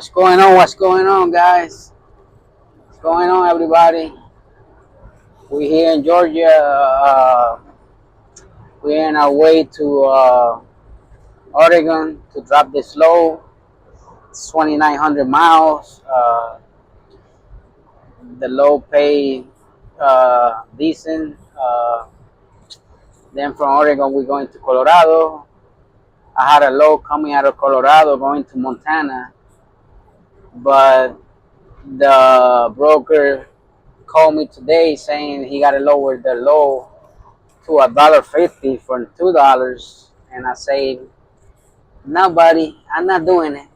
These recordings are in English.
What's going on? What's going on, guys? What's going on, everybody? We're here in Georgia. We're on our way to Oregon to drop this load. It's 2,900 miles. The load pay decent. Then from Oregon, we're going to Colorado. I had a load coming out of Colorado going to Montana, but the broker called me today saying he got to lower the load to $1.50 from $2, and I say, no, buddy, I'm not doing it.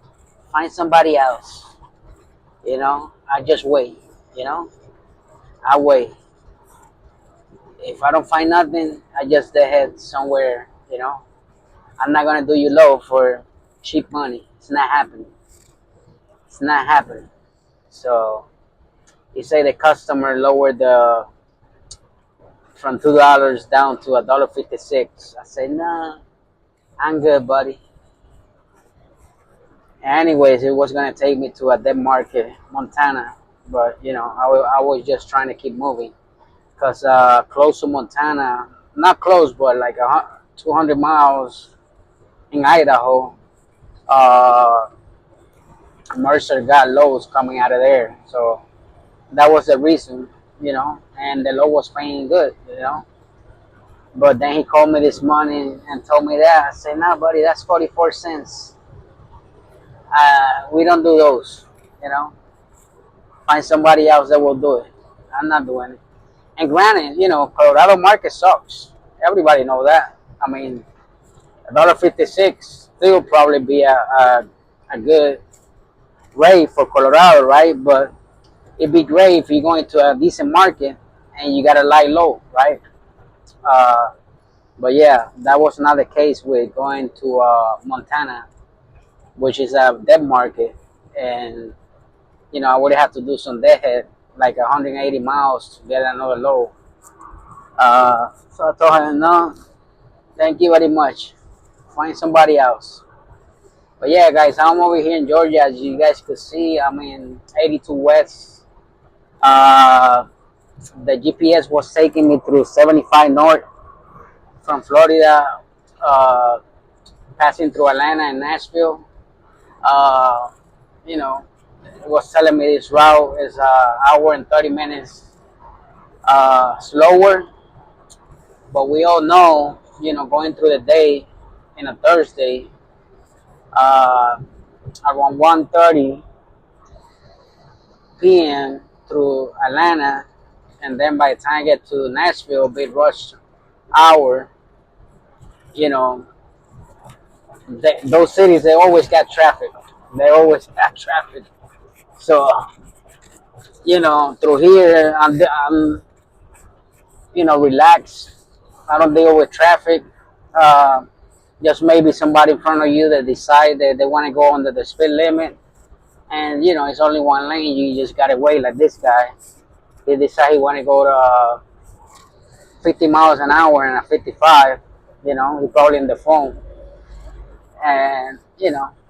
Find somebody else. I just wait. I wait. If I don't find nothing, I just head somewhere. I'm not gonna do you low for cheap money. It's not happening. It's not happening. So he said the customer lowered the from $2 down to $1.56. I said, nah, I'm good, buddy. Anyways, it was gonna take me to a dead market, Montana, but I was just trying to keep moving because close to Montana, not close, but like 200 miles in Idaho, uh, Mercer got loads coming out of there, so that was the reason, and the load was paying good. But then he called me this morning and told me that. I said, nah, buddy, that's 44 cents. We don't do those, you know. Find somebody else that will do it. I'm not doing it. And granted, Colorado market sucks. Everybody know that. I mean, $1.56 still probably be a good rate for Colorado, right? But it'd be great if you're going to a decent market and you got a light low, right? Uh, but yeah, that was not the case with going to Montana, which is a dead market, and I would have to do some deadhead, like 180 miles to get another load. So I told him, no, thank you very much. Find somebody else. But yeah, guys, I'm over here in Georgia. As you guys could see, I'm in 82 West. Uh, the GPS was taking me through 75 North from Florida, passing through Atlanta and Nashville. Uh, you know, it was telling me this route is an hour and 30 minutes slower. But we all know, going through the day in a Thursday, uh, around 1:30 p.m. through Atlanta, and then by the time I get to Nashville, big rush hour, you know, those cities, they always got traffic. They always got traffic. So, through here, I'm relaxed. I don't deal with traffic. Uh, just maybe somebody in front of you that decide that they want to go under the speed limit, and it's only one lane. You just gotta wait. Like this guy, he decide he want to go to 50 miles an hour and a 55. He probably in the phone, and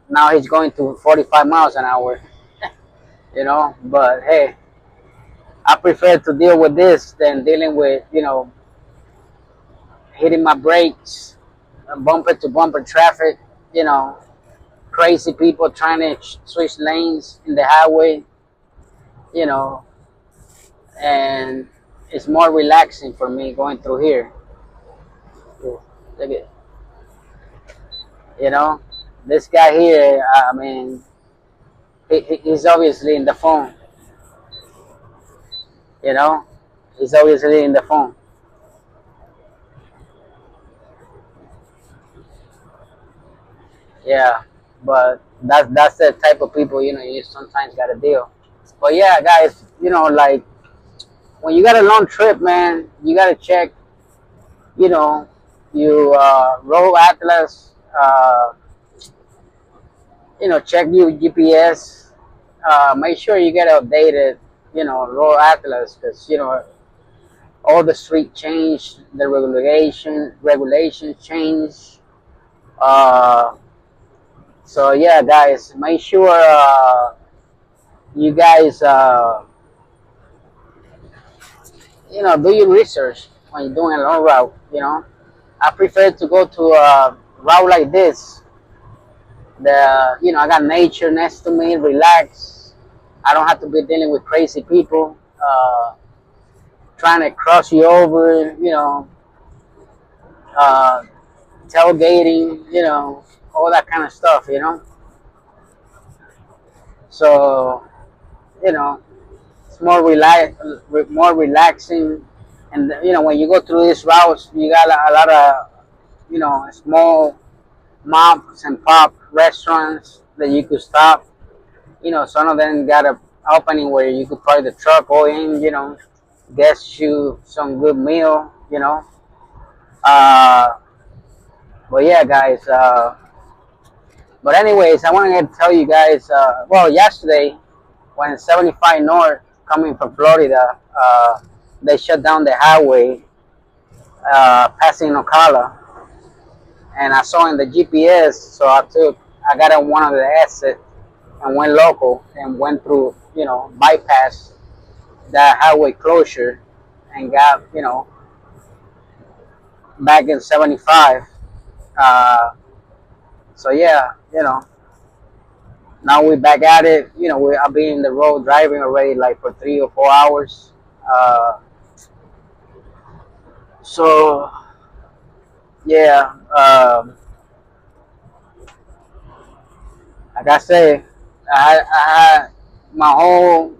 now he's going to 45 miles an hour. But hey, I prefer to deal with this than dealing with hitting my brakes, bumper to bumper traffic. You know, crazy people trying to switch lanes in the highway. You know, and it's more relaxing for me going through here. Look at, you know, this guy here. I mean, he's obviously in the phone. You know, he's obviously in the phone. Yeah, but that's the type of people you sometimes gotta deal. But yeah, guys, like when you got a long trip, man, you gotta check. You know, you roll atlas. Check your GPS. Make sure you get updated. Roll atlas because all the street change, the regulations change. Uh, So yeah, guys, make sure you guys do your research when you're doing a long route. I prefer to go to a route like this. I got nature next to me, relax. I don't have to be dealing with crazy people trying to cross you over. Uh, Tailgating. All that kind of stuff. So you know, it's more relaxing. And when you go through these routes, you got a lot of small moms and pop restaurants that you could stop. Some of them got a opening where you could park the truck, go in, get you some good meal. Uh, but yeah, guys. But anyways, I wanted to tell you guys. Well, yesterday when 75 North coming from Florida, they shut down the highway passing Ocala, and I saw in the GPS, so I got on one of the exits and went local and went through, bypass that highway closure and got, back in 75. Uh, so yeah, now we're back at it. I've been in the road driving already like for 3 or 4 hours. Uh, so yeah, like I say, I had my whole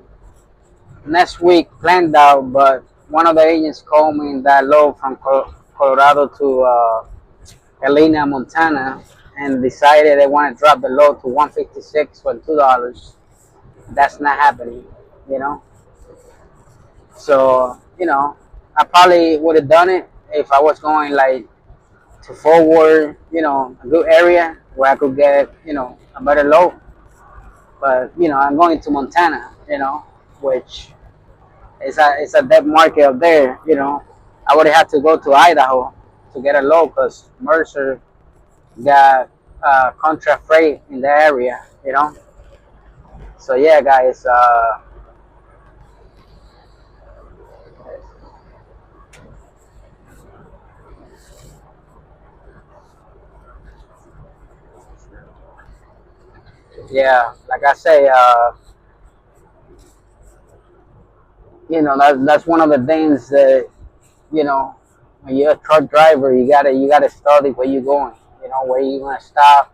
next week planned out, but one of the agents called me that low from Colorado to Helena, Montana, and decided they want to drop the load to 156 for $2. That's not happening, you know. So I probably would have done it if I was going like to forward, a good area where I could get, a better load. But I'm going to Montana, which it's a dead market up there. I would have to go to Idaho to get a load because Mercer got contract freight in the area. So yeah, guys. Yeah, like I say, that's one of the things that when you're a truck driver, you gotta study where you're going. Where you gonna stop,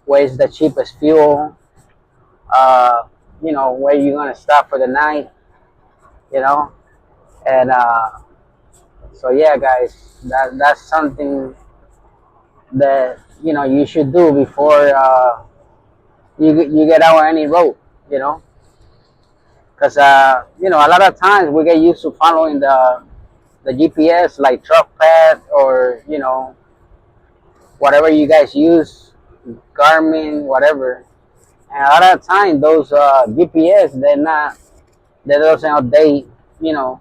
where's the cheapest fuel, uh, where you gonna stop for the night, you know, and so yeah, guys, that's something that you should do before you get out on any road, you know, because a lot of times we get used to following the GPS like truck path or whatever you guys use, Garmin, whatever. And a lot of time those GPS they doesn't update. You know,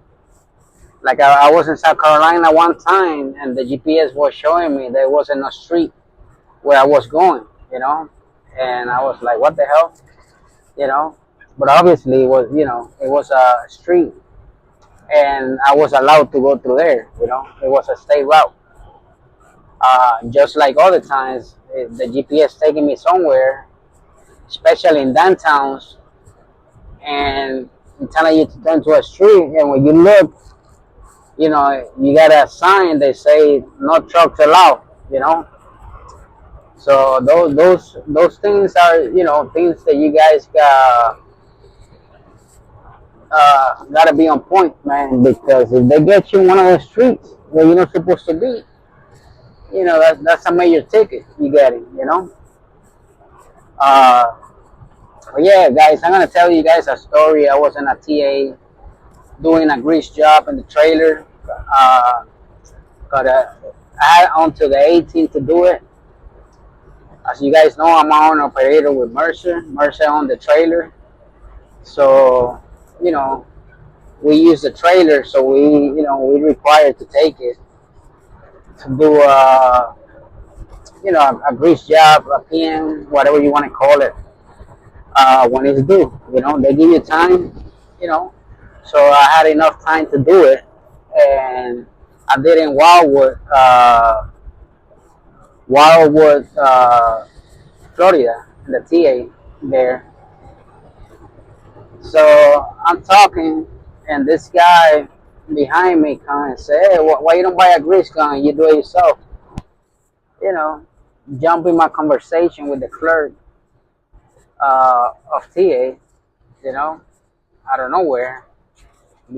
like I was in South Carolina one time, and the GPS was showing me there wasn't a street where I was going. And I was like, what the hell, you know. But obviously it was a street, and I was allowed to go through there. It was a state route. Just like other times, the GPS taking me somewhere, especially in downtowns, and telling you to turn to a street, and when you look, you got a sign that say no trucks allowed. So those things are things that you guys gotta be on point, man. Because if they get you in one of the streets where you're not supposed to be, that's a major ticket you getting. Uh, but yeah, guys, I'm gonna tell you guys a story. I was in a TA doing a grease job in the trailer. Got I had onto the 18 to do it. As you guys know, I'm on operator with Mercer. Mercer on the trailer. So, you know, we use the trailer, so we required to take it to do a grease job, a PM, whatever you want to call it, when it's due. They give you time, you know. So I had enough time to do it, and I did in Wildwood, Florida, the TA there. So I'm talking, and this guy behind me come and say, "Hey, why you don't buy a grease gun? You do it yourself." You know, jump in my conversation with the clerk of TA. Out of nowhere,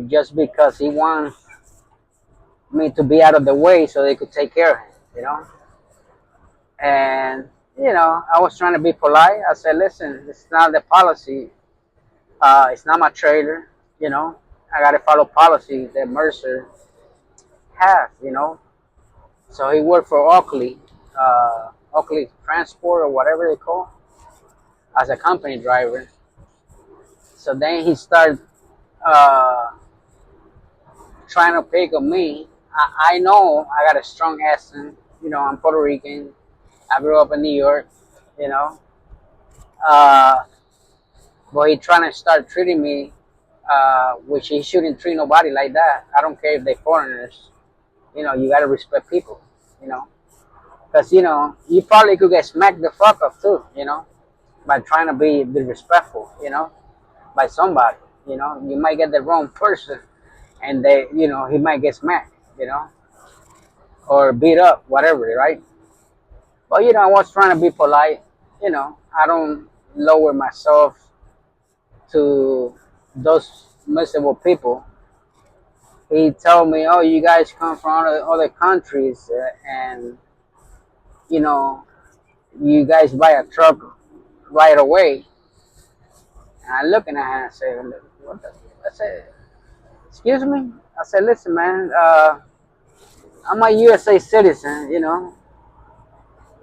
just because he wants me to be out of the way so they could take care of him. And I was trying to be polite. I said, "Listen, it's not the policy. It's not my trailer. I gotta follow policy that Mercer has. So he worked for Oakley Transport or whatever they call, as a company driver. So then he started uh, trying to pick on me. I know I got a strong accent. I'm Puerto Rican. I grew up in New York. You know, uh, but he trying to start treating me, which he shouldn't treat nobody like that. I don't care if they're foreigners. You gotta respect people. You know, because you probably could get smacked the fuck up too. By trying to be disrespectful. By somebody. You might get the wrong person, and he might get smacked. Or beat up, whatever, right? But I was trying to be polite. I don't lower myself to those miserable people. He told me, "Oh, you guys come from other countries, and you know, you guys buy a truck right away." And I looking at him and say, "What the?" I said, "Excuse me." I said, "Listen, man, I'm a USA citizen.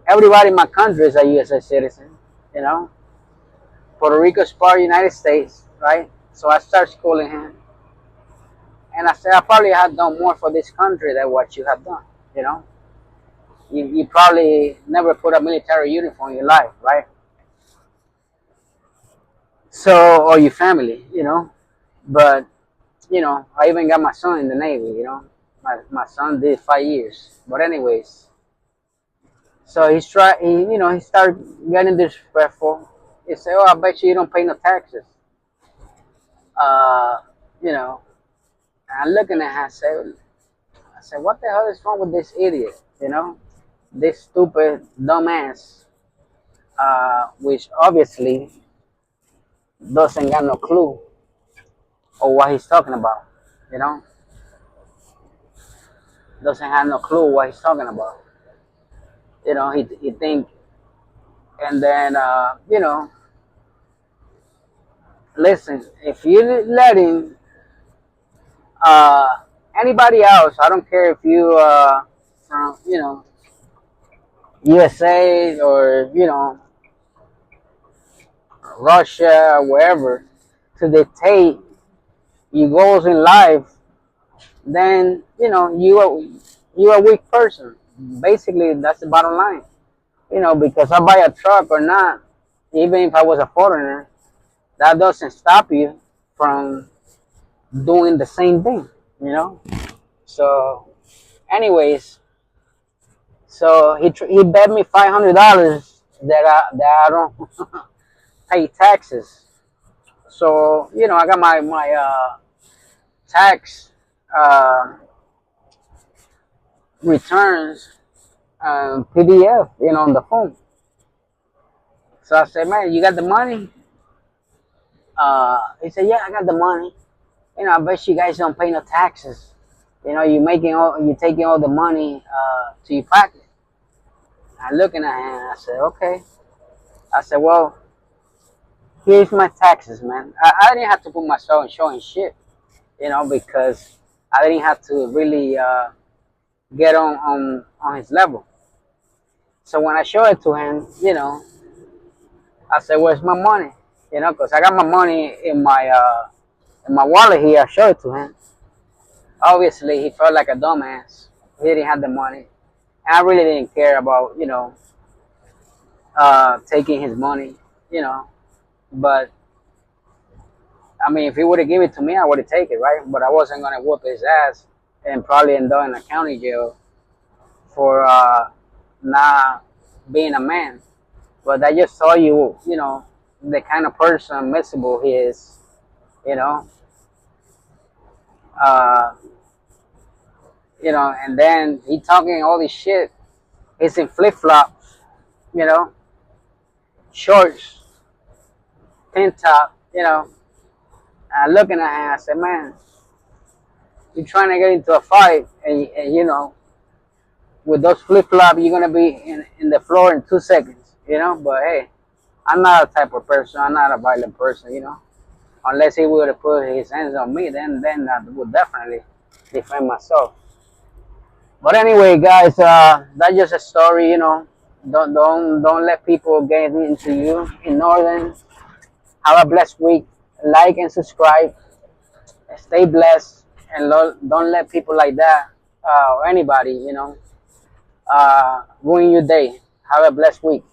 Everybody in my country is a USA citizen. You know, Puerto Rico is part of the United States, right?" So I start schooling him, and I said, "I probably have done more for this country than what you have done. You know, you probably never put a military uniform in your life, right? So, or your family, But I even got my son in the Navy. My son did 5 years. But anyways, so he started getting disrespectful. He said, "Oh, I bet you don't pay no taxes." Uh, you know, and I'm looking at him. I said, "What the hell is wrong with this idiot? This stupid dumbass, which obviously doesn't got no clue of what he's talking about. You know, doesn't have no clue what he's talking about. He think, and then listen, if you let him, uh, anybody else, I don't care if you from USA or Russia, wherever, to dictate your goals in life, then you a weak person. Basically, that's the bottom line. Because I buy a truck or not, even if I was a foreigner, that doesn't stop you from doing the same thing. You know. So, anyways, so he bet me $500 that I don't pay taxes. So I got my tax uh, returns PDF, on the phone. So I said, "Man, you got the money?" He said, "Yeah, I got the money. I bet you guys don't pay no taxes. You taking all the money to your pocket." I'm looking at him. I said, "Okay." I said, "Well, here's my taxes, man. I didn't have to put myself in showing shit, because I didn't have to really get on his level." So when I showed it to him, I said, "Where's my money?" Because I got my money in my wallet here. I showed it to him. Obviously, he felt like a dumbass. He didn't have the money, I really didn't care about, taking his money, you know. But I mean, if he would have given it to me, I would have taken it, right? But I wasn't gonna whoop his ass and probably end up in a county jail for not being a man. But I just saw you, the kind of person miserable he is, you know. Uh, and then he talking all this shit. He's in flip flops, you know, shorts, pin top, looking at him, I said, man, you're trying to get into a fight, and with those flip flops, you're gonna be in the floor in 2 seconds, But hey, I'm not a type of person. I'm not a violent person, Unless he would have put his hands on me, then I would definitely defend myself. But anyway, guys, that's just a story, Don't let people get into you. Ignore them. Have a blessed week. Like and subscribe. Stay blessed, and don't let people like that or anybody, ruin your day. Have a blessed week.